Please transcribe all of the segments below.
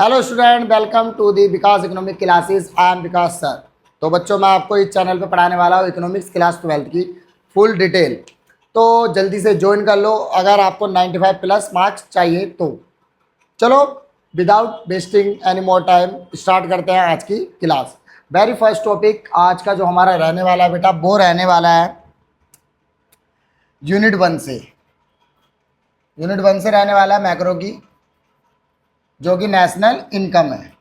Hello student, welcome to the Vikas economic classes. I am Vikas sir. तो बच्चों, मैं आपको इस चैनल पे पढ़ाने वाला हूँ इकोनॉमिक्स क्लास 12 की फुल डिटेल। तो जल्दी से ज्वाइन कर लो अगर आपको 95 प्लस मार्क्स चाहिए तो। चलो, without wasting any more time start करते हैं आज की क्लास। वेरी फर्स्ट टॉपिक आज का जो हमारा रहने वाला है बेटा, वो रहने वाला है यूनिट 1 से। यूनिट 1 से रहने वाला है मैक्रो की, जो कि नेशनल इनकम है।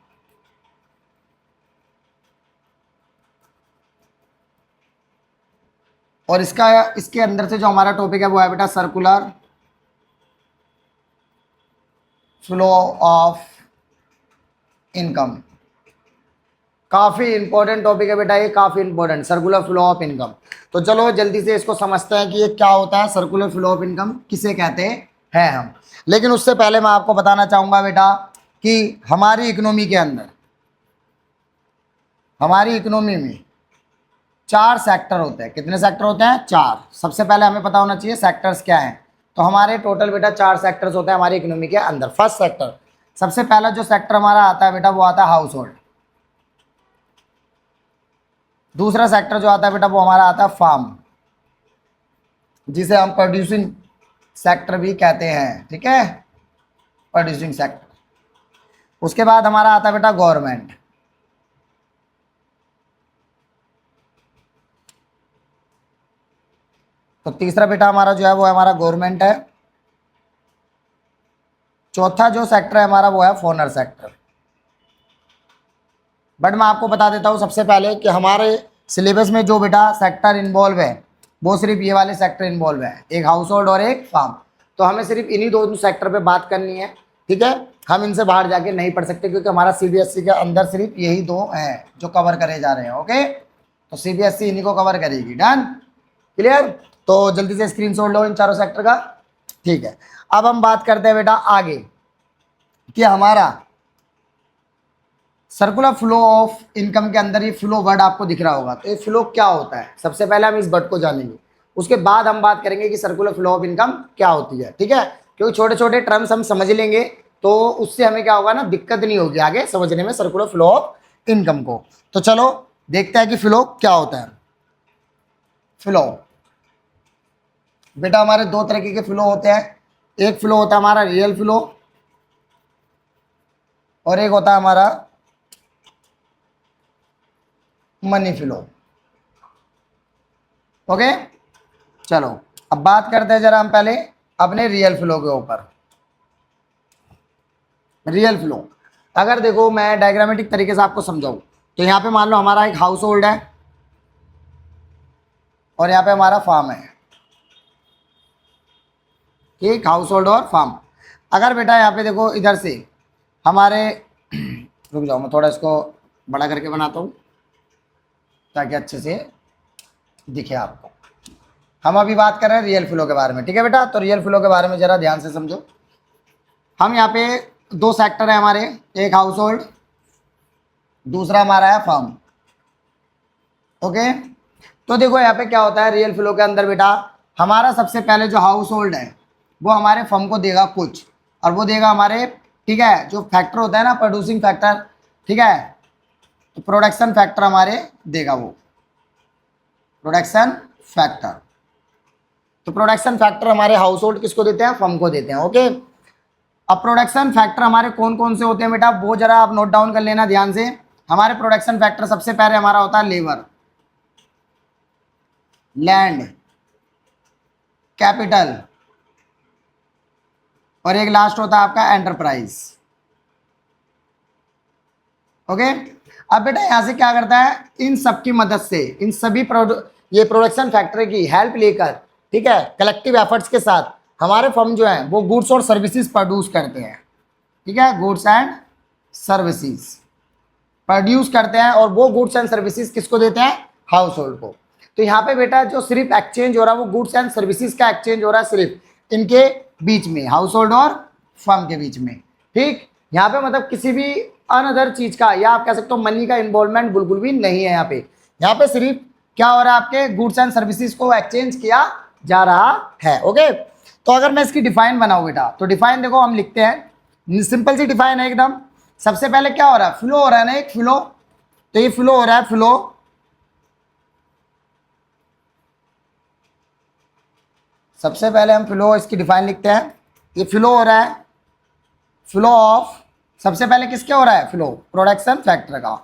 और इसके अंदर से जो हमारा टॉपिक है वो है बेटा सर्कुलर फ्लो ऑफ इनकम। काफ़ी इंपॉर्टेंट टॉपिक है बेटा ये, काफ़ी important, circular flow of income. तो चलो जल्दी से इसको समझते हैं कि ये क्या होता है, सर्कुलर फ्लो ऑफ इनकम किसे कहते हैं हम। लेकिन उससे पहले मैं आपको बताना चाहूँगा बेटा कि हमारी इकोनॉमी के अंदर, हमारी इकोनॉमी में 4 सेक्टर होते हैं। कितने सेक्टर होते हैं? 4। सबसे पहले हमें पता होना चाहिए सेक्टर्स क्या हैं। तो हमारे टोटल बेटा 4 सेक्टर्स होते हैं हमारी इकोनॉमी के अंदर। फर्स्ट सेक्टर, सबसे पहला जो सेक्टर हमारा आता है बेटा वो आता है हाउस होल्ड। दूसरा सेक्टर जो आता है बेटा वो हमारा आता है फार्म, जिसे हम प्रोड्यूसिंग सेक्टर भी कहते हैं। ठीक है, प्रोड्यूसिंग सेक्टर। उसके बाद हमारा आता है बेटा गवर्नमेंट। तो तीसरा बेटा हमारा जो है वो हमारा गवर्नमेंट है। चौथा जो सेक्टर है हमारा वो है फॉरेनर सेक्टर। बट मैं आपको बता देता हूँ सबसे पहले कि हमारे सिलेबस में जो बेटा सेक्टर इन्वॉल्व है वो सिर्फ ये वाले सेक्टर इन्वॉल्व है, एक हाउस होल्ड और एक फार्म। तो हमें सिर्फ इन्हीं दो सेक्टर पे बात करनी है। ठीक है, हम इनसे बाहर जाके नहीं पढ़ सकते क्योंकि हमारा सीबीएसई के अंदर सिर्फ यही दो हैं जो कवर करे जा रहे हैं। ओके, तो सीबीएसई इन्हीं को कवर करेगी। Done, clear. तो जल्दी से स्क्रीनशॉट लो इन चारों सेक्टर का। ठीक है, अब हम बात करते हैं बेटा आगे कि हमारा सर्कुलर फ्लो ऑफ इनकम के अंदर ये फ्लो वर्ड आपको दिख रहा होगा। तो ये फ्लो क्या होता है, सबसे पहले हम इस वर्ड को जानेंगे, उसके बाद हम बात करेंगे कि सर्कुलर फ्लो ऑफ इनकम क्या होती है। ठीक है, क्योंकि छोटे छोटे टर्म्स हम समझ लेंगे तो उससे हमें क्या होगा ना, दिक्कत नहीं होगी आगे समझने में सर्कुलर फ्लो ऑफ इनकम को। तो चलो देखते हैं कि फ्लो क्या होता है। फ्लो बेटा हमारे दो तरीके के फ्लो होते हैं। एक फ्लो होता है हमारा रियल फ्लो और एक होता है हमारा मनी फ्लो। ओके, चलो अब बात करते हैं जरा हम पहले अपने रियल फ्लो के ऊपर। रियल फ्लो अगर देखो मैं डायग्रामेटिक तरीके से आपको समझाऊं तो यहाँ पे मान लो हमारा एक हाउस होल्ड है और यहाँ पे हमारा फार्म है। ठीक, हाउस होल्ड और फार्म। अगर बेटा यहाँ पे देखो इधर से हमारे रुक जाओ, मैं थोड़ा इसको बड़ा करके बनाता हूँ ताकि अच्छे से दिखे आपको। हम अभी बात कर रहे हैं रियल फ्लो के बारे में। ठीक है बेटा, तो रियल फ्लो के बारे में जरा ध्यान से समझो। हम यहाँ पे दो सेक्टर है हमारे, एक हाउस होल्ड, दूसरा हमारा है फार्म। ओके, तो देखो यहाँ पे क्या होता है रियल फ्लो के अंदर बेटा, हमारा सबसे पहले जो हाउस होल्ड है वो हमारे फर्म को देगा कुछ, और वो देगा हमारे, ठीक है, जो फैक्टर होता है ना प्रोड्यूसिंग फैक्टर, ठीक है, तो प्रोडक्शन फैक्टर हमारे देगा वो प्रोडक्शन फैक्टर। तो प्रोडक्शन फैक्टर हमारे हाउस होल्ड किसको देते हैं? फर्म को देते हैं। ओके, अब प्रोडक्शन फैक्टर हमारे कौन कौन से होते हैं बेटा, वो जरा आप नोट डाउन कर लेना ध्यान से। हमारे प्रोडक्शन फैक्टर सबसे पहले हमारा होता है लेबर, लैंड, कैपिटल और एक लास्ट होता है आपका एंटरप्राइज। ओके, अब बेटा यहां से क्या करता है, इन सब की मदद से, इन सभी ये प्रोडक्शन फैक्टर की हेल्प लेकर, ठीक है, कलेक्टिव एफर्ट्स के साथ हमारे फर्म जो है वो गुड्स और सर्विसेज प्रोड्यूस करते हैं। ठीक है, गुड्स एंड सर्विसेज प्रोड्यूस करते हैं और वो गुड्स एंड सर्विसेज किसको देते हैं? हाउस होल्ड को। तो यहाँ पे बेटा जो सिर्फ एक्सचेंज हो रहा है वो गुड्स एंड सर्विसेज का एक्सचेंज हो रहा है सिर्फ इनके बीच में, हाउस होल्ड और फर्म के बीच में। ठीक, यहाँ पे मतलब किसी भी अनदर चीज का या आप कह सकते हो मनी का इन्वॉल्वमेंट बिल्कुल भी नहीं है। यहाँ पे सिर्फ क्या हो रहा है, आपके गुड्स एंड सर्विसेज को एक्सचेंज किया जा रहा है। ओके, तो अगर मैं इसकी डिफाइन बनाऊं बेटा, तो डिफाइन देखो हम लिखते हैं, सिंपल सी डिफाइन है एकदम। सबसे पहले क्या हो रहा है, फ्लो हो रहा है ना, एक फ्लो, तो ये फ्लो हो रहा है, फ्लो, सबसे पहले हम फ्लो इसकी डिफाइन लिखते हैं, ये फ्लो हो रहा है, फ्लो ऑफ, सबसे पहले किसके हो रहा है फ्लो, प्रोडक्शन फैक्टर का,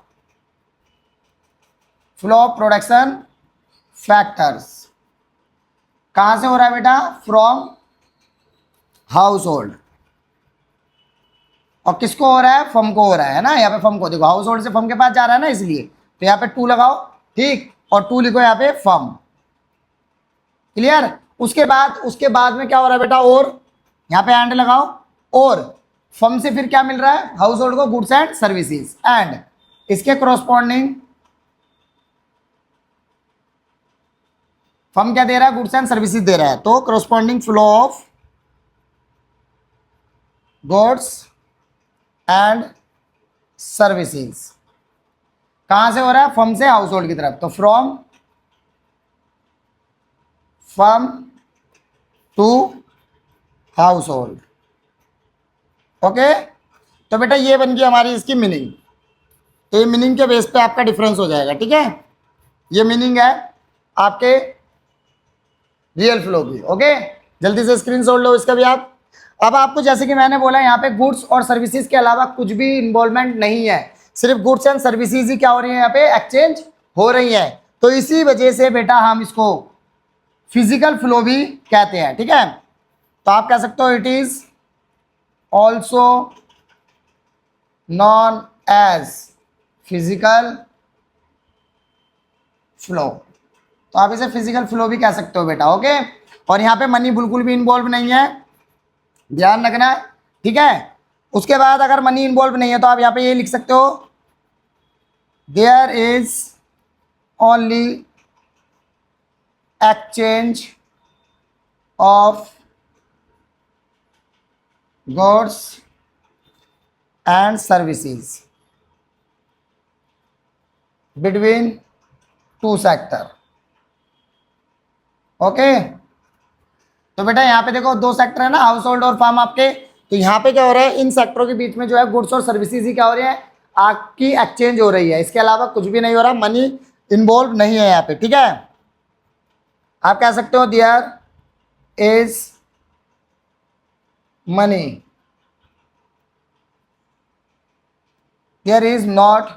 फ्लो ऑफ प्रोडक्शन फैक्टर्स, कहां से हो रहा है बेटा, फ्रॉम हाउस होल्ड, और किसको हो रहा है, फर्म को हो रहा है ना, यहाँ पे फर्म को, देखो हाउस होल्ड से फर्म के पास जा रहा है ना, इसलिए तो यहाँ पे टू लगाओ, ठीक, और टू लिखो यहाँ पे फर्म, क्लियर। उसके बाद में क्या हो रहा है बेटा, और यहाँ पे एंड लगाओ, और फर्म से फिर क्या मिल रहा है, हाउस होल्ड को गुड्स एंड सर्विसेज, एंड इसके कॉरस्पॉन्डिंग फर्म क्या दे रहा है, गुड्स एंड सर्विसेज दे रहा है, तो corresponding flow of goods and services कहां से हो रहा है, फर्म से हाउस होल्ड की तरफ, तो from firm to household, okay. तो बेटा ये बन गई हमारी इसकी मीनिंग, तो ये मीनिंग के बेस पे आपका डिफरेंस हो जाएगा, ठीक है, ये मीनिंग है आपके रियल फ्लो की, ओके। जल्दी से स्क्रीनशॉट लो इसका भी आप। अब आपको जैसे कि मैंने बोला यहाँ पे गुड्स और सर्विसेज के अलावा कुछ भी इन्वॉल्वमेंट नहीं है, सिर्फ गुड्स एंड सर्विसेज ही क्या हो रही है, यहाँ पे एक्सचेंज हो रही है, तो इसी वजह से बेटा हम इसको फिजिकल फ्लो भी कहते हैं, ठीक है। तो आप कह सकते हो it is also known as physical flow, तो आप इसे फिजिकल फ्लो भी कह सकते हो बेटा, ओके। और यहाँ पे मनी बिल्कुल भी इन्वॉल्व नहीं है, ध्यान रखना, ठीक है। उसके बाद अगर मनी इन्वॉल्व नहीं है तो आप यहाँ पे ये लिख सकते हो, there is only exchange of goods and services between two sector, okay. तो बेटा यहाँ पे देखो दो सेक्टर है ना, हाउस होल्ड और फार्म आपके, तो यहाँ पे क्या हो रहा है, इन सेक्टरों के बीच में जो है गुड्स और सर्विसेज ही क्या हो रही है, आपकी एक्सचेंज हो रही है, इसके अलावा कुछ भी नहीं हो रहा, मनी इन्वॉल्व नहीं है यहाँ पे, ठीक है। आप कह सकते हो there is money, there is not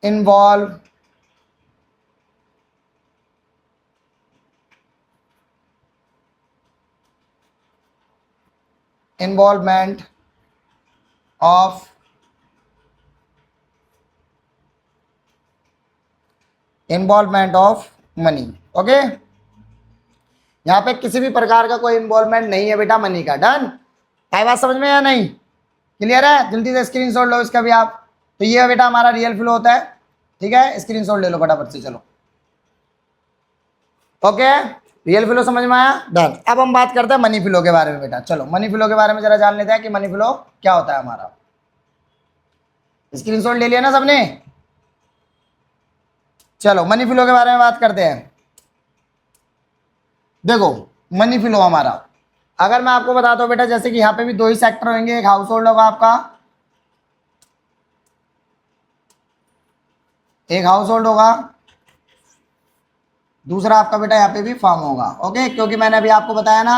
involve involvement of money, okay. यहाँ पे किसी भी प्रकार का कोई इन्वॉल्वमेंट नहीं है बेटा मनी का, डन, आई बात समझ में या नहीं, क्लियर है। जल्दी से स्क्रीनशॉट लो इसका भी आप। तो ये बेटा हमारा रियल फ्लो होता है, ठीक है, स्क्रीनशॉट ले लो फटाफट से, चलो ओके। रियल फ्लो समझ में आया, डन। अब हम बात करते हैं मनी फ्लो के बारे में बेटा, चलो मनी फ्लो के बारे में जरा जान लेते हैं कि मनी फ्लो क्या होता है हमारा। स्क्रीनशॉट ले लिया ना सबने, चलो मनी फ्लो के बारे में बात करते हैं। देखो मनी फ्लो हमारा, अगर मैं आपको बताता हूँ बेटा, जैसे कि यहाँ पे भी दो ही सेक्टर होंगे, एक हाउस होल्ड होगा आपका, एक हाउस होल्ड होगा, दूसरा आपका बेटा यहाँ पे भी फार्म होगा, ओके। क्योंकि मैंने अभी आपको बताया ना,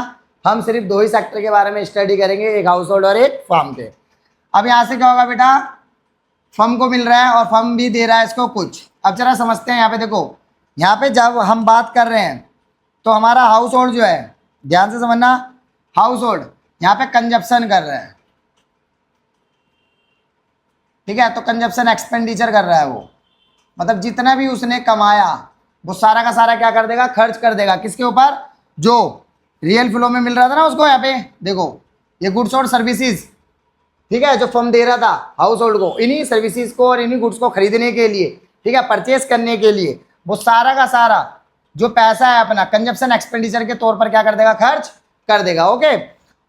हम सिर्फ दो ही सेक्टर के बारे में स्टडी करेंगे, एक हाउस होल्ड और एक फार्म के। अब यहाँ से क्या होगा बेटा, फर्म को मिल रहा है और फर्म भी दे रहा है इसको कुछ। अब जरा समझते हैं, यहाँ पे देखो, यहाँ पे जब हम बात कर रहे हैं तो हमारा हाउस होल्ड जो है, ध्यान से समझना, हाउस होल्ड यहाँ पे कंजप्शन कर रहा है, ठीक है, तो कंजप्शन एक्सपेंडिचर कर रहा है वो, मतलब जितना भी उसने कमाया वो सारा का सारा क्या कर देगा, खर्च कर देगा, किसके ऊपर, जो रियल फ्लो में मिल रहा था ना उसको। यहाँ पे देखो ये गुड्स और सर्विसेज, ठीक है, जो फर्म दे रहा था हाउस होल्ड को इन्हीं सर्विसेज को और इन्हीं गुड्स को खरीदने के लिए, ठीक है, परचेस करने के लिए, वो सारा का सारा जो पैसा है अपना कंजप्शन एक्सपेंडिचर के तौर पर क्या कर देगा, खर्च कर देगा, ओके।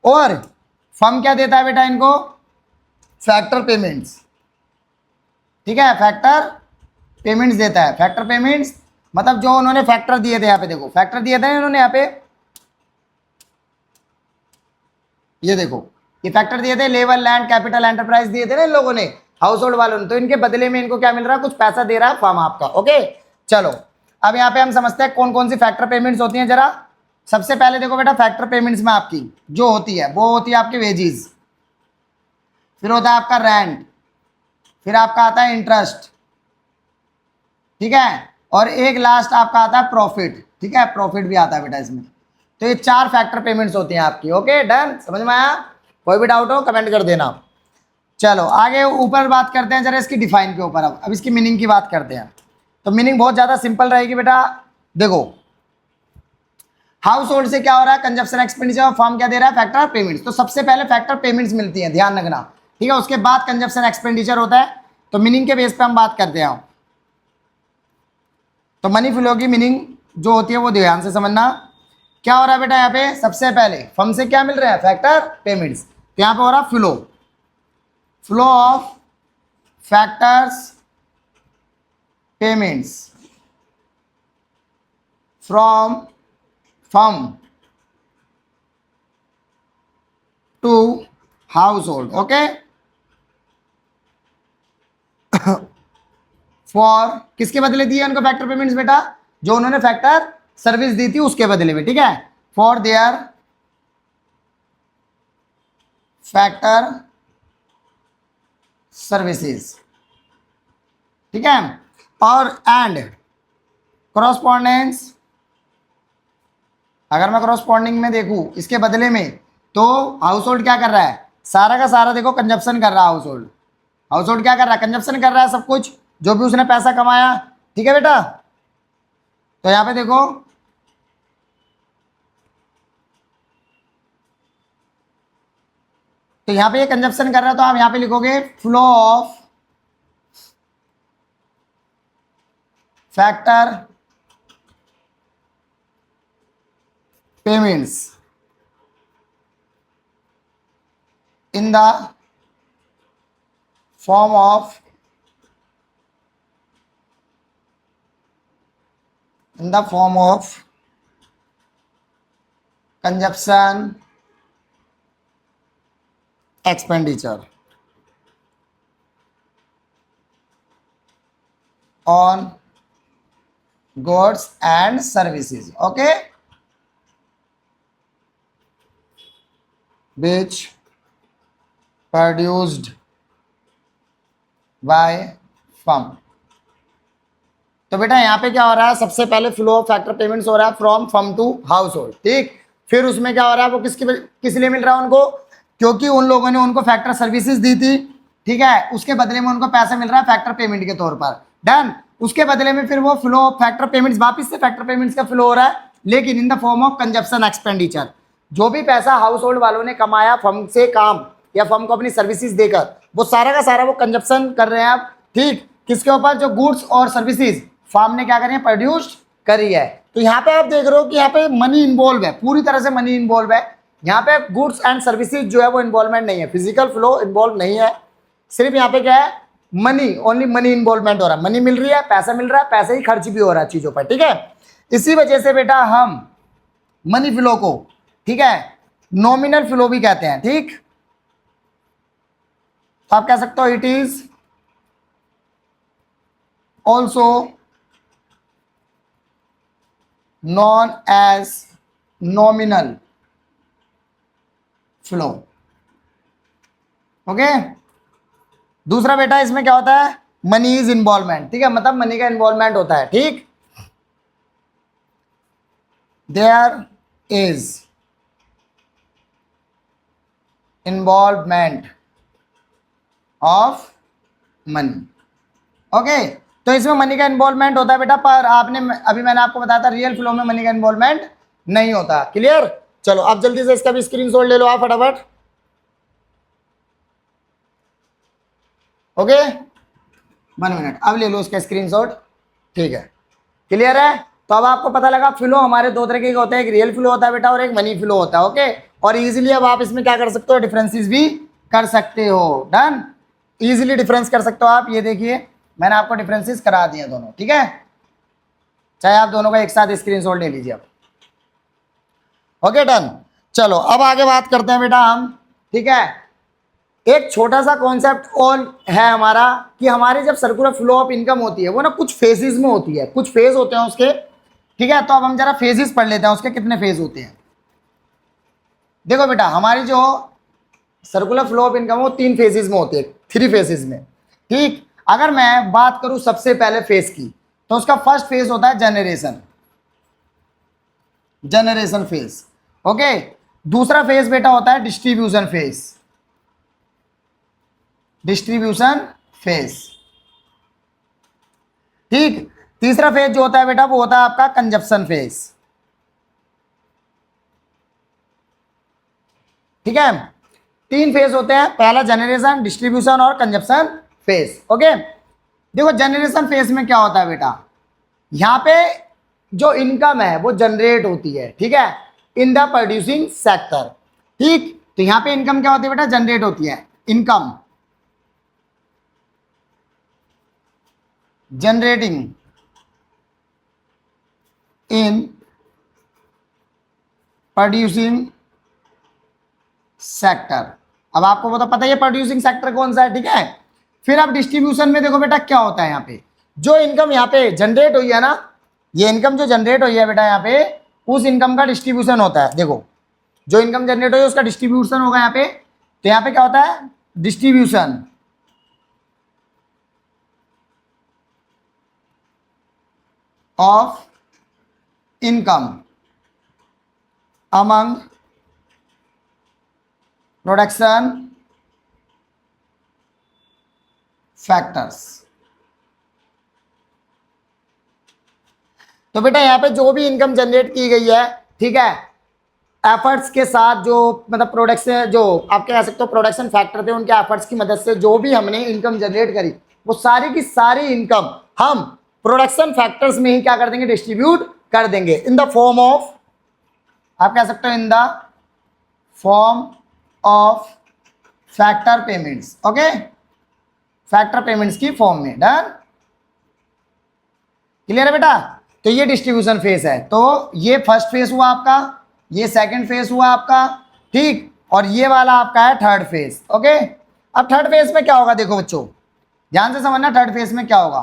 और फर्म क्या देता है बेटा इनको, फैक्टर पेमेंट्स, ठीक है, फैक्टर पेमेंट्स देता है। फैक्टर पेमेंट्स मतलब जो उन्होंने फैक्टर दिए थे, यहाँ पे देखो फैक्टर दिए थे उन्होंने, यहाँ पे ये देखो ये फैक्टर दिए थे, लेवल, लैंड, कैपिटल, एंटरप्राइज दिए थे ना इन लोगों ने, हाउस होल्ड वालों ने, तो इनके बदले में इनको क्या मिल रहा है, कुछ पैसा दे रहा है फर्म आपका। ओके चलो अब यहाँ पे हम समझते हैं कौन कौन सी फैक्टर पेमेंट्स होती हैं जरा। सबसे पहले देखो बेटा, फैक्टर पेमेंट्स में आपकी जो होती है वो होती है आपकी वेजीज, फिर होता है आपका रेंट, फिर आपका आता है इंटरेस्ट, ठीक है, और एक लास्ट आपका आता है प्रॉफिट, ठीक है, प्रॉफिट भी आता है बेटा इसमें। तो ये 4 फैक्टर पेमेंट्स होती हैं आपकी। ओके डन, समझ में आया? कोई भी डाउट हो कमेंट कर देना। चलो आगे ऊपर बात करते हैं जरा इसकी डिफाइन के ऊपर। अब इसकी मीनिंग की बात करते हैं। तो मीनिंग बहुत ज़्यादा सिंपल रहेगी बेटा। देखो हाउस होल्ड से क्या हो रहा है, कंजप्शन एक्सपेंडिचर, और फर्म क्या दे रहा है, फैक्टर पेमेंट्स। तो सबसे पहले फैक्टर पेमेंट्स मिलती हैं, ध्यान रखना, ठीक है, उसके बाद कंजप्शन एक्सपेंडिचर होता है। तो मीनिंग के बेस पे हम बात करते हैं। तो मनी फ्लो की मीनिंग जो होती है वो ध्यान से समझना। क्या हो रहा है बेटा, यहाँ पे सबसे पहले फर्म से क्या मिल रहा है, फैक्टर पेमेंट्स। तो यहाँ पे हो रहा flow, flow of factors payments from firm to household. Okay for किसके बदले दिए उनको फैक्टर पेमेंट्स बेटा, जो उन्होंने फैक्टर सर्विस दी थी उसके बदले में, ठीक है, फॉर देयर फैक्टर सर्विसेज, ठीक है। और एंड कॉरस्पॉन्डेंस, अगर मैं कॉरस्पॉन्डिंग में देखूं इसके बदले में, तो हाउस होल्ड क्या कर रहा है, सारा का सारा देखो कंजप्शन कर रहा है हाउस होल्ड। हाउस होल्ड क्या कर रहा है, कंजप्शन कर रहा है सब कुछ जो भी उसने पैसा कमाया, ठीक है बेटा। तो यहां पे देखो तो यहां पे ये कंजप्शन कर रहा है, तो आप यहां पे लिखोगे flow of factor payments in the form of consumption expenditure on goods and services, okay, which produced by firm। तो बेटा यहाँ पे क्या हो रहा है, सबसे पहले फ्लो ऑफ फैक्टर पेमेंट्स हो रहा है from firm to household, ठीक। फिर उसमें क्या हो रहा है, वो किस लिए मिल रहा है उनको, क्योंकि उन लोगों ने उनको फैक्टर सर्विसेज दी थी, ठीक है, उसके बदले में उनको पैसा मिल रहा है फैक्टर पेमेंट के तौर पर। डन, उसके बदले में फिर वो फ्लो ऑफ फैक्टर पेमेंट्स, वापस से फैक्टर पेमेंट्स का फ्लो हो रहा है, लेकिन in the form of consumption expenditure. जो भी पैसा हाउस होल्ड वालों ने कमाया फर्म से काम या फर्म को अपनी सर्विसेज देकर, वो सारा का सारा वो कंजप्शन कर रहे हैं आप, ठीक, किसके ऊपर, जो गुड्स और सर्विसेज फर्म ने क्या करी है, प्रोड्यूस करी है। तो यहाँ पे आप देख रहे हो कि यहाँ पे मनी इन्वॉल्व है, पूरी तरह से मनी इन्वॉल्व है। यहाँ पे गुड्स एंड सर्विसेज जो है वो इन्वॉल्वमेंट नहीं है, फिजिकल फ्लो इन्वॉल्व नहीं है, सिर्फ यहाँ पे क्या है, मनी, ओनली मनी इन्वॉल्वमेंट हो रहा है, मनी मिल रही है, पैसा मिल रहा है, पैसे ही खर्च भी हो रहा है चीजों पर, ठीक है। इसी वजह से बेटा हम मनी फ्लो को, ठीक है, नॉमिनल फ्लो भी कहते हैं, ठीक। तो आप कह सकते हो it is also known as nominal flow. Okay, दूसरा बेटा इसमें क्या होता है, मनी इज इन्वॉल्वमेंट, ठीक है, मतलब मनी का इन्वॉल्वमेंट होता है, ठीक। There is involvement of money. Okay, तो इसमें मनी का इन्वॉल्वमेंट होता है बेटा, पर आपने अभी मैंने आपको बताया था रियल फ्लो में मनी का इन्वॉल्वमेंट नहीं होता। क्लियर, चलो अब जल्दी से इसका भी स्क्रीनशॉट ले लो आप फटाफट। ओके 1 मिनट, अब ले लो उसका स्क्रीनशॉट, ठीक है, क्लियर है। तो अब आपको पता लगा फ्लो हमारे दो तरीके के होते हैं, एक रियल फ्लो होता है बेटा और एक मनी फ्लो होता है। ओके, और इजीली अब आप इसमें क्या कर सकते हो, डिफरेंसेस भी कर सकते हो। डन, इजीली डिफरेंस कर सकते हो आप। ये देखिए मैंने आपको डिफरेंसेस करा दिए दोनों, ठीक है, चाहे आप दोनों का एक साथ स्क्रीनशॉट ले लीजिए अब। ओके डन, चलो अब आगे बात करते हैं बेटा हम ठीक है। एक छोटा सा कॉन्सेप्ट और है हमारा कि हमारे जब सर्कुलर फ्लो ऑफ इनकम होती है वो ना कुछ फेजेस में होती है, कुछ फेज होते हैं उसके, ठीक है। तो अब हम जरा फेजेस पढ़ लेते हैं, उसके कितने फेज होते हैं। देखो बेटा, हमारी जो सर्कुलर फ्लो ऑफ इनकम वो 3 फेजेस में होती है, 3 फेजेस में, ठीक। अगर मैं बात करूं सबसे पहले फेज की, तो उसका फर्स्ट फेज होता है जनरेशन, जनरेशन फेज, ओके। दूसरा फेज बेटा होता है डिस्ट्रीब्यूशन फेज, डिस्ट्रीब्यूशन फेज, ठीक। तीसरा फेज जो होता है बेटा वो होता है आपका कंजप्शन फेज, ठीक है। 3 फेज होते हैं, पहला जनरेशन, डिस्ट्रीब्यूशन और कंजप्शन फेज, ओके। देखो जनरेशन फेज में क्या होता है बेटा, यहां पे जो इनकम है वो जनरेट होती है, ठीक है, इन द प्रोड्यूसिंग सेक्टर, ठीक। तो यहां पे इनकम क्या होती है बेटा, जनरेट होती है, income generating in producing sector. अब आपको तो पता ही है प्रोड्यूसिंग सेक्टर कौन सा है, ठीक है। फिर अब डिस्ट्रीब्यूशन में देखो बेटा क्या होता है, यहाँ पे जो इनकम यहाँ पे जनरेट हुई है ना, ये इनकम जो जनरेट हुई है बेटा यहाँ पे, उस इनकम का डिस्ट्रीब्यूशन होता है। देखो जो इनकम जनरेट हुई है उसका डिस्ट्रीब्यूशन होगा यहाँ पे, तो यहाँ पे क्या होता है, distribution of income among production factors. तो बेटा यहाँ पे जो भी इनकम जनरेट की गई है, ठीक है, एफर्ट्स के साथ, जो मतलब प्रोडक्शन, जो आप कह सकते हो प्रोडक्शन फैक्टर थे, उनके एफर्ट्स की मदद से जो भी हमने इनकम जनरेट करी, वो सारी की सारी इनकम हम प्रोडक्शन फैक्टर्स में ही क्या कर देंगे, डिस्ट्रीब्यूट कर देंगे इन द फॉर्म ऑफ, आप कह सकते हो in the form of factor payments, okay, factor payments की फॉर्म में। डन, क्लियर है बेटा। तो ये डिस्ट्रीब्यूशन फेज है, तो ये फर्स्ट फेज हुआ आपका, ये सेकंड फेज हुआ आपका, ठीक, और ये वाला आपका है थर्ड फेज, ओके। अब थर्ड फेज में क्या होगा, देखो बच्चों ध्यान से समझना, थर्ड फेज में क्या होगा।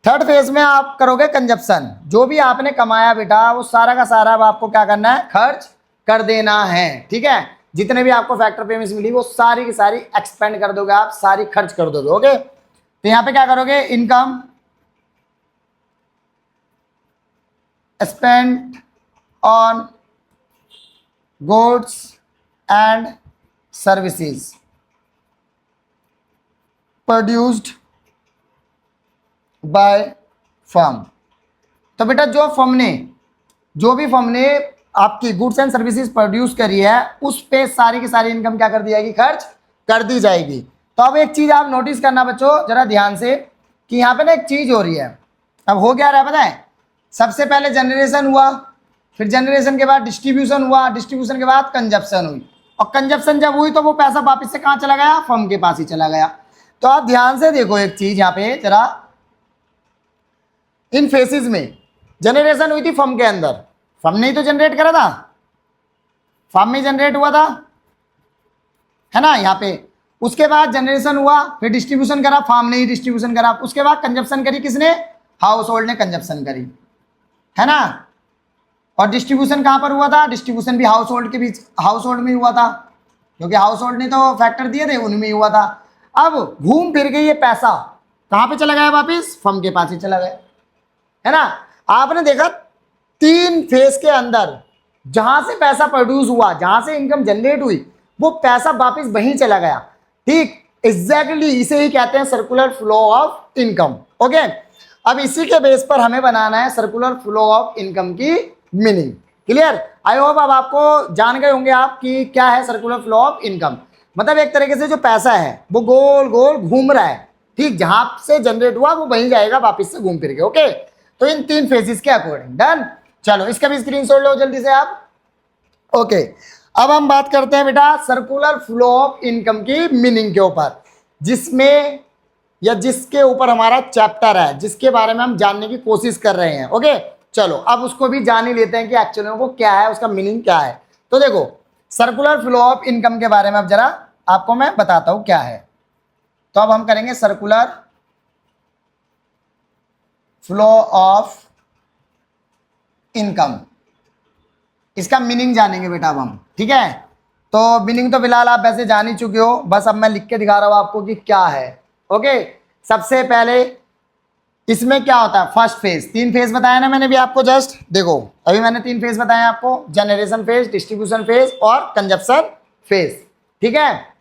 थर्ड फेज में आप करोगे कंजप्शन, जो भी आपने कमाया बेटा वो सारा का सारा अब आपको क्या करना है, खर्च कर देना है, ठीक है। जितने भी आपको फैक्टर पेमेंट्स मिली वो सारी की सारी एक्सपेंड कर दोगे आप, सारी खर्च कर दोगे, ओके। तो यहां पे क्या करोगे, income spent on goods and services produced by firm. तो बेटा जो भी फर्म ने आपकी गुड्स एंड सर्विसेज प्रोड्यूस करी है, उस पे सारी की सारी इनकम क्या कर दी जाएगी, खर्च कर दी जाएगी। तो अब एक चीज आप नोटिस करना बच्चों जरा ध्यान से, कि यहाँ पे ना एक चीज हो रही है। अब हो क्या रहा है पता है, सबसे पहले जनरेशन हुआ, फिर जनरेशन के बाद डिस्ट्रीब्यूशन हुआ, डिस्ट्रीब्यूशन के बाद कंजप्शन हुई, और कंजप्शन जब हुई तो वो पैसा वापस से कहाँ चला गया, फर्म के पास ही चला गया। तो आप ध्यान से देखो एक चीज यहाँ पे जरा, इन फेसेस में जनरेशन हुई थी फर्म के अंदर, फर्म ने ही तो जनरेट करा था, फर्म में जनरेट हुआ था, है ना यहाँ पे। उसके बाद जनरेशन हुआ, फिर डिस्ट्रीब्यूशन करा, फर्म ने ही डिस्ट्रीब्यूशन करा, उसके बाद कंजप्शन करी किसने, हाउस होल्ड ने कंजप्शन करी, है ना। और डिस्ट्रीब्यूशन कहाँ पर हुआ था, डिस्ट्रीब्यूशन भी हाउस होल्ड के बीच, हाउस होल्ड में हुआ था, क्योंकि हाउस होल्ड ने तो फैक्टर दिए थे, उनमें ही हुआ था। अब घूम फिर के ये पैसा कहाँ पे चला गया, वापिस फर्म के पास ही चला गया, है ना। आपने देखा 3 फेज के अंदर जहां से पैसा प्रोड्यूस हुआ, जहां से इनकम जनरेट हुई, वो पैसा वापस वहीं चला गया, ठीक। एग्जैक्टली इसे ही कहते हैं circular flow of income, okay. अब इसी के बेस पर हमें बनाना है सर्कुलर फ्लो ऑफ इनकम की मीनिंग, क्लियर। आई होप अब आपको जान गए होंगे आप कि क्या है सर्कुलर फ्लो ऑफ इनकम। मतलब एक तरीके से जो पैसा है वो गोल गोल घूम रहा है, ठीक, जहां से जनरेट हुआ वो वहीं जाएगा वापस से घूम फिर के, ओके। तो इन 3 फेजेस के अकॉर्डिंग। डन, चलो इसका भी स्क्रीनशॉट लो जल्दी से आप, ओके। अब हम बात करते हैं बेटा सर्कुलर फ्लो ऑफ इनकम की मीनिंग के ऊपर, जिसमें या जिसके ऊपर हमारा चैप्टर है, जिसके बारे में हम जानने की कोशिश कर रहे हैं, ओके। चलो अब उसको भी जान ही लेते हैं कि एक्चुअली में वो क्या है, उसका मीनिंग क्या है। तो देखो सर्कुलर फ्लो ऑफ इनकम के बारे में अब जरा आपको मैं बताता हूं क्या है। तो अब हम करेंगे सर्कुलर फ्लो ऑफ इनकम, इसका मीनिंग जानेंगे बेटा अब हम, ठीक है। तो मीनिंग तो फिलहाल आप वैसे जान ही चुके हो, बस अब मैं लिख के दिखा रहा हूं आपको कि क्या है। ओके, सबसे पहले इसमें क्या होता है, फर्स्ट फेज, 3 फेज बताया ना मैंने भी आपको, जस्ट देखो अभी मैंने 3 फेज बताया आपको, जनरेशन फेज, डिस्ट्रीब्यूशन फेज और कंजप्शन फेज, ठीक है।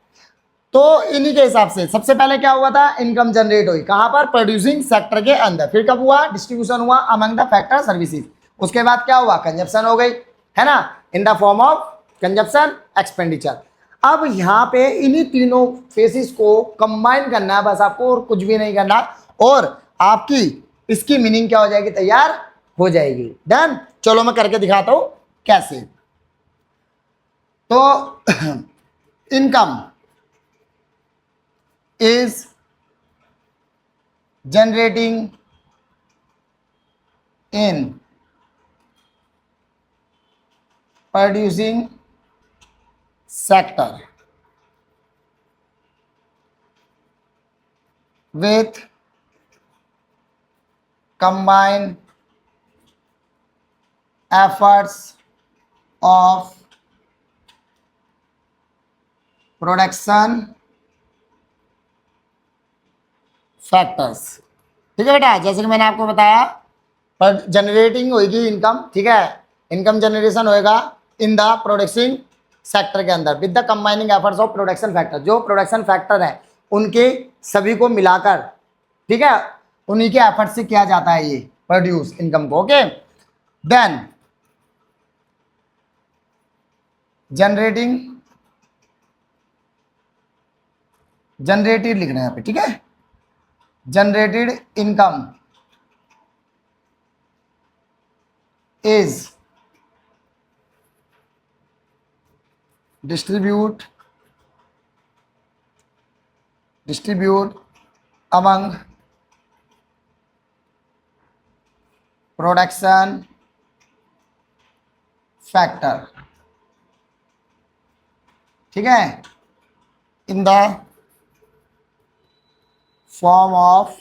तो इन्हीं के हिसाब से सबसे पहले क्या हुआ था, इनकम जनरेट हुई कहां पर, प्रोड्यूसिंग सेक्टर के अंदर। फिर कब हुआ, डिस्ट्रीब्यूशन हुआ अमंग द फैक्टर सर्विसेज। उसके बाद क्या हुआ, कंजप्शन हो गई, है ना, in the form of consumption expenditure. अब यहाँ पे इन्हीं तीनों फेसिस को कंबाइन करना है बस आपको, और कुछ भी नहीं करना, और आपकी इसकी मीनिंग क्या हो जाएगी, तैयार हो जाएगी। डन, चलो मैं करके दिखाता हूं कैसे। तो income is generating in producing sector with combined efforts of production factors, ठीक है बेटा। जैसे कि मैंने आपको बताया, पर जनरेटिंग होगी इनकम, ठीक है, इनकम जनरेशन होएगा इन द प्रोडक्शन सेक्टर के अंदर with the combining efforts of production factor. जो प्रोडक्शन फैक्टर है उनके सभी को मिलाकर, ठीक है, उन्हीं के एफर्ट से किया जाता है ये प्रोड्यूस इनकम को। ओके, देन जनरेटेड लिखना है यहाँ पे, ठीक है, generated income is distribute among production factor, ठीक है, in the form of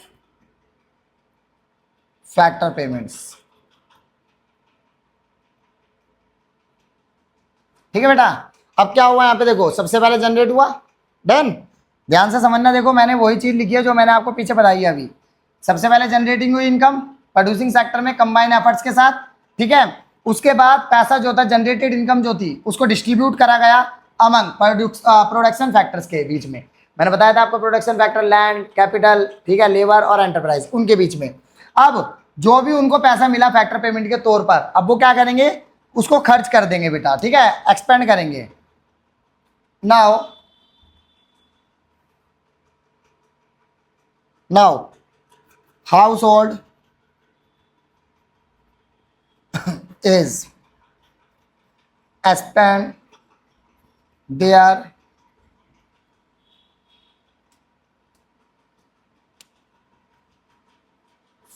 factor payments, ठीक है बेटा। अब क्या हुआ यहाँ पे देखो, सबसे पहले जनरेट हुआ, डन, ध्यान से समझना, देखो मैंने वही चीज लिखी है जो मैंने आपको पीछे बताई है अभी। सबसे पहले जनरेटिंग हुई इनकम प्रोड्यूसिंग सेक्टर में कंबाइन एफर्ट्स के साथ, ठीक है। उसके बाद पैसा जो था, जनरेटेड इनकम जो थी, उसको डिस्ट्रीब्यूट करा गया अमंग प्रोडक्शन फैक्टर्स के बीच में। मैंने बताया था आपको प्रोडक्शन फैक्टर लैंड, कैपिटल, ठीक है, लेबर और एंटरप्राइज, उनके बीच में। अब जो भी उनको पैसा मिला फैक्टर पेमेंट के तौर पर, अब वो क्या करेंगे, उसको खर्च कर देंगे बेटा, ठीक है, एक्सपेंड करेंगे। Now house hold is spend their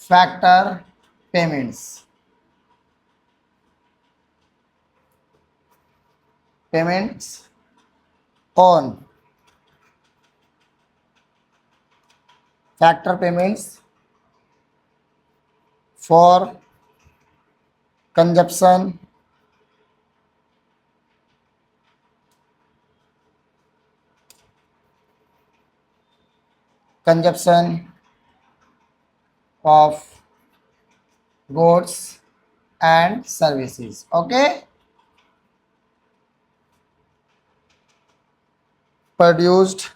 factor payments on factor payments for consumption of goods and services. Okay, produced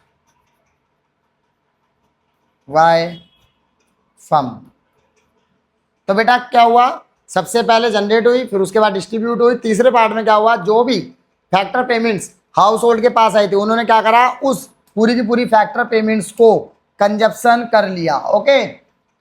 by firm। तो बेटा क्या हुआ, सबसे पहले जनरेट हुई, फिर उसके बाद डिस्ट्रीब्यूट हुई, तीसरे पार्ट में क्या हुआ, जो भी फैक्टर पेमेंट्स हाउस होल्ड के पास आई थी, उन्होंने क्या करा, उस पूरी की पूरी फैक्टर पेमेंट्स को कंजप्शन कर लिया। ओके,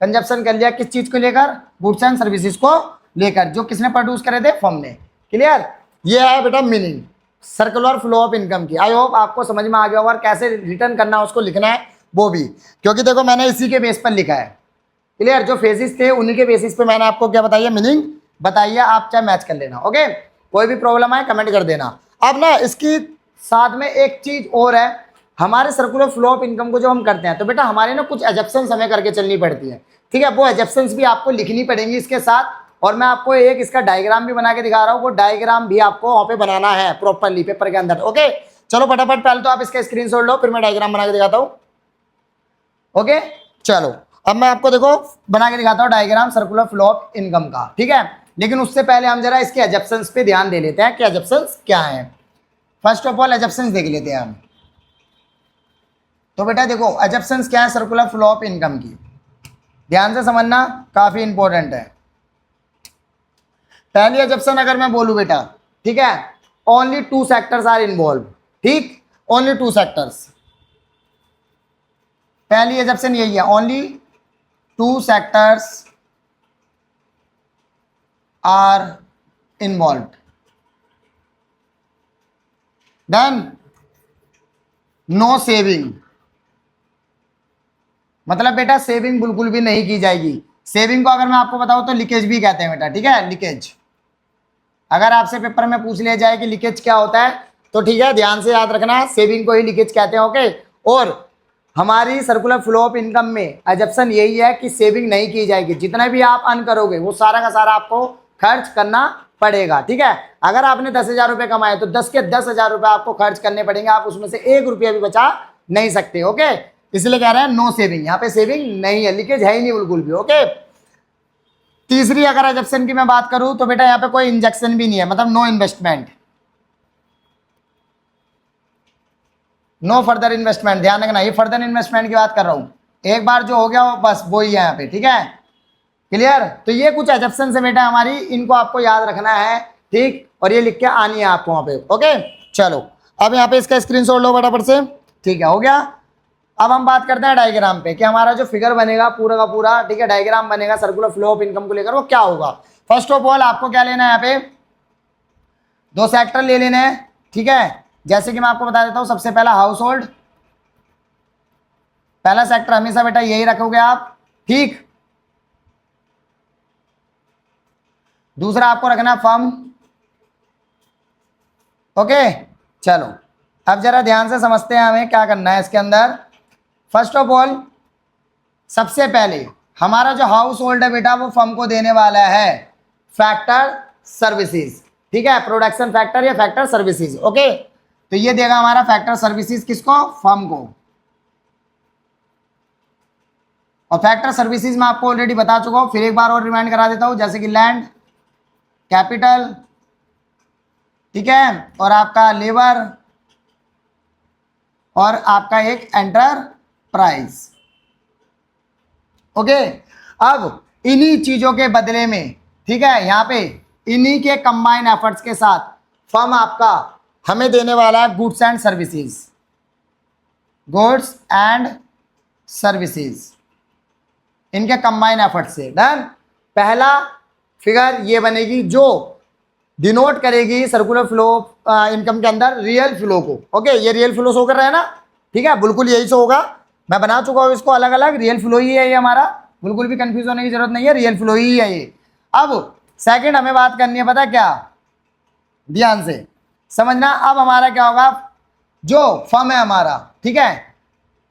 कंजप्शन कर लिया किस चीज को लेकर, गुड्स एंड सर्विसेज को लेकर, जो किसने प्रोड्यूस करे थे, फर्म ने। क्लियर, ये है बेटा meaning circular flow of income की। आई होप आपको समझ में आ गया होगा, और कैसे रिटर्न करना है उसको लिखना है वो भी, क्योंकि देखो मैंने इसी के बेस पर लिखा है। क्लियर, जो फेसिस थे उन्हीं के बेसिस पे मैंने आपको क्या बताइए, मीनिंग बताइए, आप चाहे मैच कर लेना। ओके, कोई भी प्रॉब्लम आए कमेंट कर देना। अब ना इसकी साथ में एक चीज और है, हमारे सर्कुलर फ्लो ऑफ इनकम को जो हम करते हैं तो बेटा हमारे ना कुछ एजप्शंस हमें करके चलनी पड़ती है, ठीक है। वो एजप्शंस भी आपको लिखनी पड़ेंगी इसके साथ, और मैं आपको एक इसका डायग्राम भी बना के दिखा रहा हूँ, वो डायग्राम भी आपको वहां पे बनाना है प्रॉपरली पेपर के अंदर। ओके चलो फटाफट पहले तो आप इसका स्क्रीनशॉट लो, फिर मैं डायग्राम बना के दिखाता हूँ। ओके चलो अब मैं आपको देखो बना के दिखाता हूँ diagram circular flow of income का, ठीक है। लेकिन उससे पहले हम जरा इसके एजप्शंस पे ध्यान दे लेते हैं कि एजप्शंस क्या है। फर्स्ट ऑफ ऑल एजप्शंस देख लेते हैं हम। तो बेटा देखो एजप्शंस क्या है सर्कुलर फ्लो ऑफ इनकम की, ध्यान से समझना, काफी इंपॉर्टेंट है। पहली एजप्शन अगर मैं बोलूं बेटा, ठीक है, ओनली 2 सेक्टर्स आर इन्वॉल्व, ठीक, ओनली 2 सेक्टर्स। पहली एजप्शन यही है, only 2 sectors are involve. Then no saving, मतलब बेटा सेविंग बिल्कुल भी नहीं की जाएगी। सेविंग को अगर मैं आपको बताऊं तो लीकेज भी कहते हैं बेटा, ठीक है, लीकेज। अगर आपसे पेपर में पूछ लिया जाए कि लीकेज क्या होता है तो ठीक है ध्यान से याद रखना, सेविंग को ही लीकेज कहते हैं। ओके, और हमारी सर्कुलर फ्लो ऑफ इनकम में एजप्शन यही है कि सेविंग नहीं की जाएगी, जितना भी आप अर्न करोगे वो सारा का सारा आपको खर्च करना पड़ेगा, ठीक है। अगर आपने 10,000 रुपये कमाए तो 10 के 10,000 रुपये आपको खर्च करने पड़ेंगे, आप उसमें से 1 रुपया भी बचा नहीं सकते। ओके, इसलिए कह रहे हैं नो सेविंग, यहाँ पे सेविंग नहीं है, लीकेज है ही नहीं बिल्कुल भी। ओके, तीसरी अगर एजप्शन की मैं बात करूं तो बेटा यहाँ पे कोई इंजेक्शन भी नहीं है, मतलब no investment, no further investment. ध्यान रखना ये फर्दर इन्वेस्टमेंट की बात कर रहा हूं, एक बार जो हो गया वो बस वो ही है यहाँ पे, ठीक है, क्लियर। तो ये कुछ एजप्शन है बेटा हमारी, इनको आपको याद रखना है, ठीक, और ये लिख के आनी है आपको वहां पे। ओके चलो अब यहाँ पे इसका स्क्रीनशॉट लो फटाफट से, ठीक है, हो गया। अब हम बात करते हैं डायग्राम पे कि हमारा जो फिगर बनेगा पूरा का पूरा, ठीक है, डायग्राम बनेगा सर्कुलर फ्लो ऑफ इनकम को लेकर, वो क्या होगा। फर्स्ट ऑफ ऑल आपको क्या लेना है, यहाँ पे 2 सेक्टर ले लेने हैं, ठीक है। जैसे कि मैं आपको बता देता हूं, सबसे पहला हाउस होल्ड, पहला सेक्टर हमेशा बेटा यही रखोगे आप, ठीक। दूसरा आपको रखना फर्म। ओके चलो अब जरा ध्यान से समझते हैं हमें क्या करना है इसके अंदर। फर्स्ट ऑफ ऑल सबसे पहले हमारा जो हाउस होल्ड है बेटा वो फर्म को देने वाला है फैक्टर सर्विसेज, ठीक है, प्रोडक्शन फैक्टर या फैक्टर सर्विसेज। ओके, तो ये देगा हमारा फैक्टर सर्विसेज किसको, फर्म को। और फैक्टर सर्विसेज में आपको ऑलरेडी बता चुका हूं, फिर एक बार और रिमाइंड करा देता हूं, जैसे कि लैंड, कैपिटल, ठीक है, और आपका लेबर, और आपका एक एंटरप्राइज। ओके, अब इन्हीं चीजों के बदले में, ठीक है, यहाँ पे इन्हीं के कंबाइन एफर्ट्स के साथ फर्म आपका हमें देने वाला है goods and services, goods and services, इनके कंबाइन एफर्ट से। डन, पहला फिगर ये बनेगी जो डिनोट करेगी सर्कुलर फ्लो इनकम के अंदर रियल फ्लो को। ओके, ये रियल फ्लो शो कर रहा है ना, ठीक है, बिल्कुल यही शो होगा, मैं बना चुका हूँ इसको अलग अलग, रियल फ्लो ही है ये हमारा, बिल्कुल भी कंफ्यूज होने की जरूरत नहीं है, रियल फ्लो ही है ये। अब सेकंड हमें बात करनी है, पता क्या, ध्यान से समझना। अब हमारा क्या होगा, जो फर्म है हमारा, ठीक है,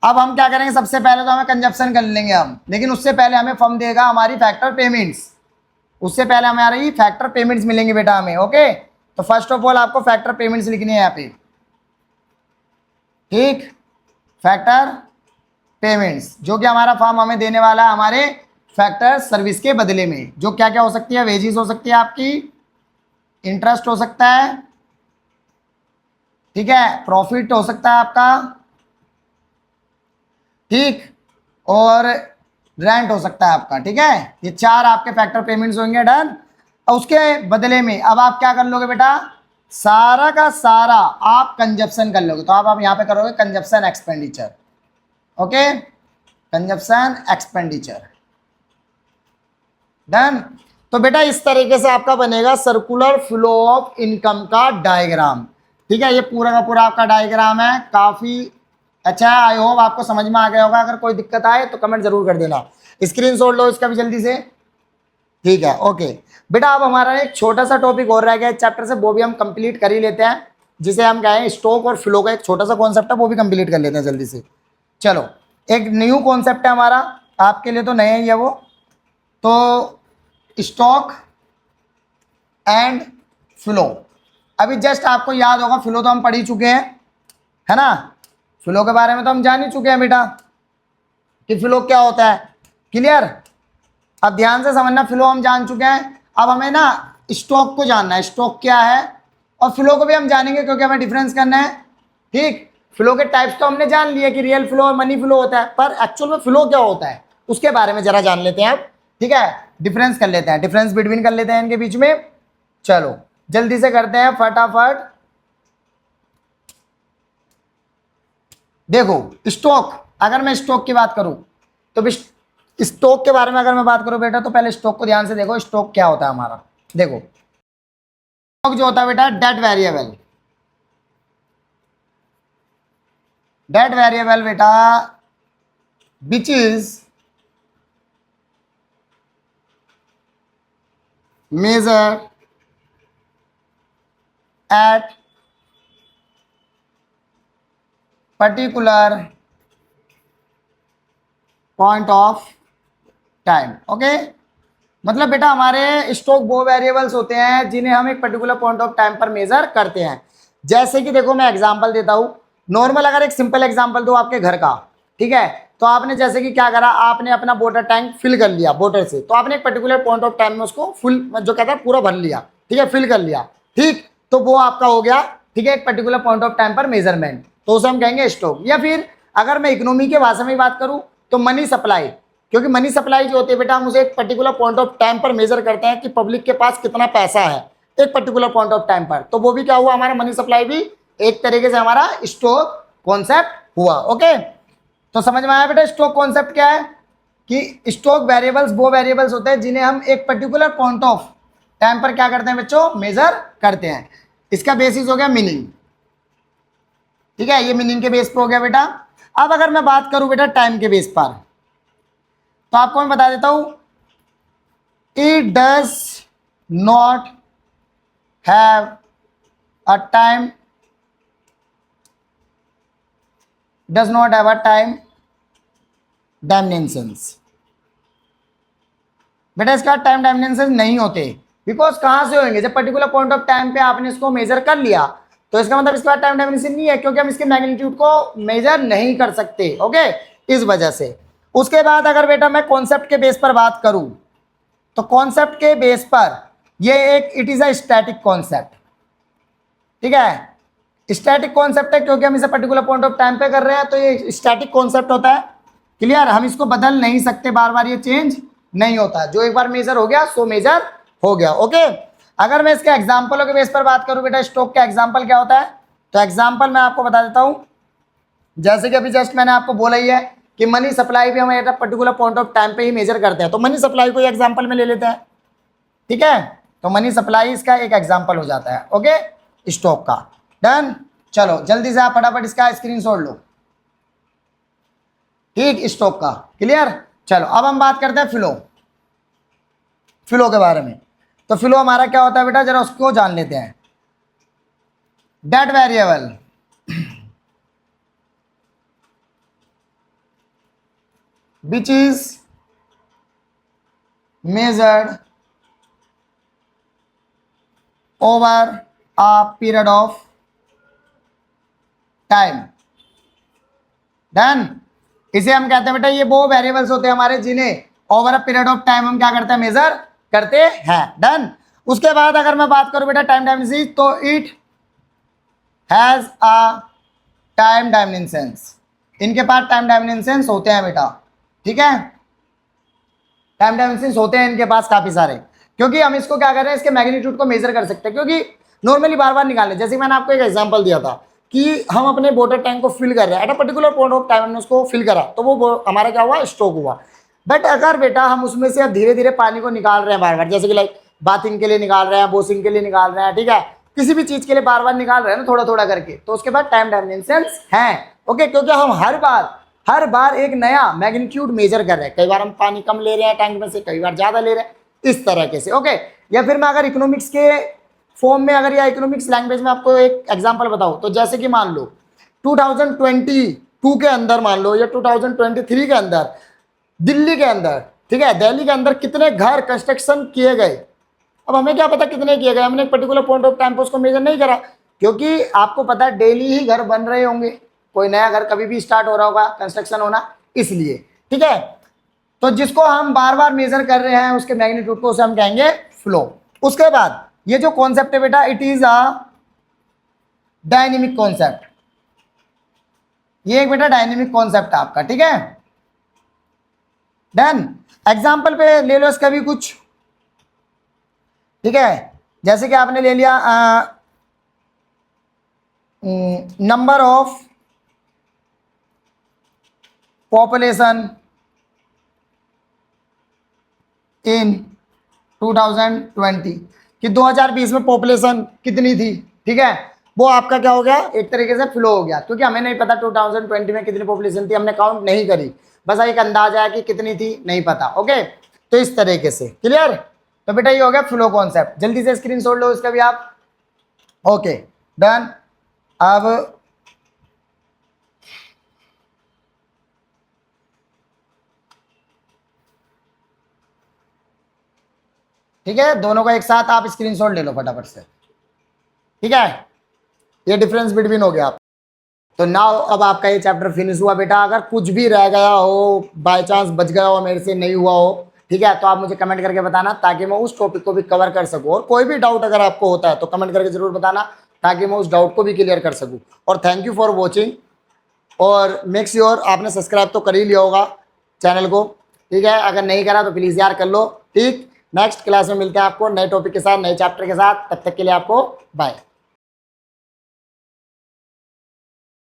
अब हम क्या करेंगे, सबसे पहले तो हमें कंजप्शन कर लेंगे हम, लेकिन उससे पहले हमें फर्म देगा हमारी फैक्टर पेमेंट्स, उससे पहले हमारी फैक्टर पेमेंट्स मिलेंगी बेटा हमें। ओके, तो फर्स्ट ऑफ ऑल आपको फैक्टर पेमेंट्स लिखनी है यहाँ पे, ठीक, फैक्टर पेमेंट्स जो कि हमारा फर्म हमें देने वाला है हमारे फैक्टर सर्विस के बदले में, जो क्या क्या हो सकती है, वेजेस हो सकती है आपकी, इंटरेस्ट हो सकता है, ठीक है, प्रॉफिट हो सकता है आपका, ठीक, और रेंट हो सकता है आपका, ठीक है, ये 4 आपके फैक्टर पेमेंट्स होंगे। डन, और उसके बदले में अब आप क्या कर लोगे बेटा, सारा का सारा आप कंजप्शन कर लोगे, तो आप यहाँ पे करोगे consumption expenditure. Okay, consumption expenditure. Done, तो बेटा इस तरीके से आपका बनेगा सर्कुलर फ्लो ऑफ इनकम का डायग्राम, ठीक है, ये पूरा का पूरा आपका डायग्राम है, काफी अच्छा है, आई होप आपको समझ में आ गया होगा। अगर कोई दिक्कत आए तो कमेंट जरूर कर देना, स्क्रीनशॉट लो इसका भी जल्दी से, ठीक है। ओके बेटा, अब हमारा एक छोटा सा टॉपिक और रह गया चैप्टर से, वो भी हम कंप्लीट कर ही लेते हैं। जिसे हम कहें स्टोक और फ्लो का एक छोटा सा कॉन्सेप्ट है, वो भी कंप्लीट कर लेते हैं जल्दी से। चलो, एक न्यू कॉन्सेप्ट है हमारा, आपके लिए तो नया ही है वो। तो स्टॉक एंड फ्लो, अभी जस्ट आपको याद होगा, फ्लो तो हम पढ़ ही चुके हैं, है ना। फ्लो के बारे में तो हम जान ही चुके हैं बेटा कि फ्लो क्या होता है। क्लियर? अब ध्यान से समझना, फ्लो हम जान चुके हैं, अब हमें ना स्टॉक को जानना है, स्टॉक क्या है, और फ्लो को भी हम जानेंगे क्योंकि हमें डिफरेंस करना है। ठीक, फ्लो के टाइप्स तो हमने जान लिए कि रियल फ्लो और मनी फ्लो होता है, पर एक्चुअल में फ्लो क्या होता है उसके बारे में जरा जान लेते हैं अब। ठीक है, डिफरेंस कर लेते हैं, डिफरेंस बिटवीन कर लेते हैं इनके बीच में। चलो जल्दी से करते हैं फटाफट। देखो स्टॉक, अगर मैं स्टॉक की बात करूं तो स्टॉक के बारे में अगर मैं बात करूं बेटा, तो पहले स्टॉक को ध्यान से देखो, स्टॉक क्या होता है हमारा। देखो स्टॉक जो होता है बेटा, डेट वेरिएबल, डेट वेरिएबल बेटा which is measure at particular point of time. Okay, मतलब बेटा हमारे स्टॉक वो वेरिएबल्स होते हैं जिन्हें हम एक पर्टिकुलर पॉइंट ऑफ टाइम पर मेजर करते हैं। जैसे कि देखो मैं एग्जांपल देता हूं, नॉर्मल अगर एक सिंपल एग्जांपल दो आपके घर का, ठीक है, तो आपने जैसे कि क्या करा, आपने अपना वाटर टैंक फिल कर लिया वाटर से, तो आपने एक पर्टिकुलर पॉइंट ऑफ टाइम में उसको फुल जो कहता है पूरा भर लिया, ठीक है, फिल कर लिया। ठीक, तो वो आपका हो गया, ठीक है, एक पर्टिकुलर पॉइंट ऑफ टाइम पर मेजरमेंट, तो उसे हम कहेंगे स्टॉक। या फिर अगर मैं इकोनॉमी के भाषा में बात करूं तो मनी सप्लाई, क्योंकि मनी सप्लाई जो होती है बेटा, हम उसे एक पर्टिकुलर पॉइंट ऑफ टाइम पर मेजर करते हैं कि पब्लिक के पास कितना पैसा है एक पर्टिकुलर पॉइंट ऑफ टाइम पर, तो वो भी क्या हुआ, हमारा मनी सप्लाई भी एक तरीके से हमारा स्टॉक कॉन्सेप्ट हुआ। ओके, तो समझ में आया बेटा स्टॉक कॉन्सेप्ट क्या है, कि स्टॉक वेरिएबल्स वो वेरिएबल्स होते हैं जिन्हें हम एक पर्टिकुलर पॉइंट ऑफ टाइम पर क्या करते हैं बच्चों, मेजर करते हैं। इसका बेसिस हो गया मीनिंग, ठीक है, ये मीनिंग के बेस पर हो गया बेटा। अब अगर मैं बात करूं बेटा टाइम के बेस पर, तो आपको मैं बता देता हूं, it does not have a time, does not have a time dimensions. बेटा इसका टाइम डायमेंशंस नहीं होते, बिकॉज कहां से होंगे, जब पर्टिकुलर पॉइंट ऑफ टाइम पे आपने इसको मेजर कर लिया, तो इसका मतलब इसका टाइम डायमेंशन नहीं है, क्योंकि हम इसके मैग्नीट्यूड को मेजर नहीं कर सकते। ओके, इस वजह से। उसके बाद अगर बेटा मैं कॉन्सेप्ट के बेस पर बात करूं, तो कॉन्सेप्ट के बेस पर ये एक it is a static concept, ठीक है, स्टैटिक कॉन्सेप्ट है क्योंकि हम इसे पर्टिकुलर पॉइंट ऑफ टाइम पे कर रहे हैं, तो ये स्टैटिक कॉन्सेप्ट होता है। क्लियर, हम इसको बदल नहीं सकते, बार बार ये चेंज नहीं होता, जो एक बार मेजर हो गया सो मेजर हो गया। ओके, अगर मैं इसके एग्जाम्पलों के बेस पर बात करूं बेटा, स्टॉक का एग्जाम्पल क्या होता है, तो एग्जाम्पल मैं आपको बता देता हूं, जैसे कि अभी जस्ट मैंने आपको बोला ही है कि मनी सप्लाई भी हम एक पर्टिकुलर पॉइंट ऑफ टाइम पे ही मेजर करते हैं, तो मनी सप्लाई को एग्जाम्पल में ले लेते हैं। ठीक है, तो मनी सप्लाई इसका एक एग्जाम्पल हो जाता है। ओके, स्टॉक का। डन, चलो जल्दी से आप फटाफट इसका स्क्रीनशॉट लो। ठीक, स्टॉक का क्लियर। चलो अब हम बात करते हैं फ्लो, फ्लो के बारे में। तो फ्लो हमारा क्या होता है बेटा, जरा उसको जान लेते हैं। That variable which is measured over a period of time। Done, इसे हम कहते हैं बेटा, ये वो वेरिएबल्स होते हैं हमारे जिन्हें over a period of time हम क्या करते हैं, मेजर करते हैं। डन, उसके बाद अगर मैं बात करूं बेटा टाइम डायमेंशन, तो it has a time dimensions, इनके पास टाइम डायमेंशंस होते हैं बेटा। ठीक है, टाइम डायमेंशंस होते हैं इनके पास काफी सारे, क्योंकि हम इसको क्या कर रहे हैं, इसके मैग्नीट्यूड को मेजर कर सकते हैं, क्योंकि नॉर्मली बार बार निकालने, जैसे मैंने आपको एक एग्जांपल दिया था कि हम अपने वाटर टैंक को फिल कर रहे हैं at a particular point of time, हमने उसको फिल करा, तो वो हमारा क्या हुआ, स्टॉक हुआ। बट अगर बेटा हम उसमें से अब धीरे धीरे पानी को निकाल रहे हैं बार बार, जैसे कि लाइक बाथिंग के लिए निकाल रहे हैं, वॉशिंग के लिए निकाल रहे हैं, ठीक है, किसी भी चीज के लिए बार बार निकाल रहे हैं ना, थोड़ा थोड़ा करके, तो उसके बाद टाइम डायमेंशंस हैं। ओके, क्योंकि हम हर बार एक नया मैग्नीट्यूड मेजर कर रहे हैं, कई बार हम पानी कम ले रहे हैं टैंक में से, कई बार ज्यादा ले रहे हैं, इस तरह के से। ओके, या फिर मैं अगर इकोनॉमिक्स के फॉर्म में अगर या इकोनॉमिक्स लैंग्वेज में आपको एक एग्जांपल बताओ, तो जैसे कि मान लो 2022 के अंदर, मान लो या 2023 के अंदर दिल्ली के अंदर, ठीक है, दिल्ली के अंदर कितने घर कंस्ट्रक्शन किए गए। अब हमें क्या पता कितने किए गए, हमने एक पर्टिकुलर पॉइंट ऑफ टाइम पर उसको मेजर नहीं करा, क्योंकि आपको पता है डेली ही घर बन रहे होंगे, कोई नया घर कभी भी स्टार्ट हो रहा होगा कंस्ट्रक्शन होना, इसलिए। ठीक है, तो जिसको हम बार बार मेजर कर रहे हैं उसके मैग्नीट्यूड को, उसे हम कहेंगे फ्लो। उसके बाद ये जो कॉन्सेप्ट है बेटा, it is a dynamic concept, ये एक बेटा डायनेमिक कॉन्सेप्ट है आपका। ठीक है, डन। एग्जाम्पल पे ले लो इसका भी कुछ। ठीक है, जैसे कि आपने ले लिया नंबर ऑफ पॉपुलेशन इन 2020 कि 2020 में पॉपुलेशन कितनी थी। ठीक है, वो आपका क्या हो गया, एक तरीके से फ्लो हो गया, क्योंकि हमें नहीं पता 2020 में कितनी पॉपुलेशन थी, हमने काउंट नहीं करी, बस एक अंदाजा है कि कितनी थी, नहीं पता। ओके, तो इस तरीके से क्लियर। तो बेटा ये हो गया फ्लो कॉन्सेप्ट, जल्दी से स्क्रीनशॉट लो इसका भी आप। Okay, done. अब ठीक है, दोनों का एक साथ आप स्क्रीनशॉट ले लो फटाफट से। ठीक है, ये डिफरेंस बिटवीन हो गया आप। तो नाउ अब आपका ये चैप्टर फिनिश हुआ बेटा। अगर कुछ भी रह गया हो, बाय चांस बच गया हो, मेरे से नहीं हुआ हो, ठीक है, तो आप मुझे कमेंट करके बताना, ताकि मैं उस टॉपिक को भी कवर कर सकूं। और कोई भी डाउट अगर आपको होता है तो कमेंट करके जरूर बताना, ताकि मैं उस डाउट को भी क्लियर कर सकूं। और थैंक यू फॉर वॉचिंग, और मेक श्योर आपने सब्सक्राइब तो कर ही लिया होगा चैनल को। ठीक है, अगर नहीं करा तो प्लीज़ यार कर लो। ठीक, नेक्स्ट क्लास में मिलते हैं आपको नए टॉपिक के साथ, नए चैप्टर के साथ। तब तक के लिए आपको बाय।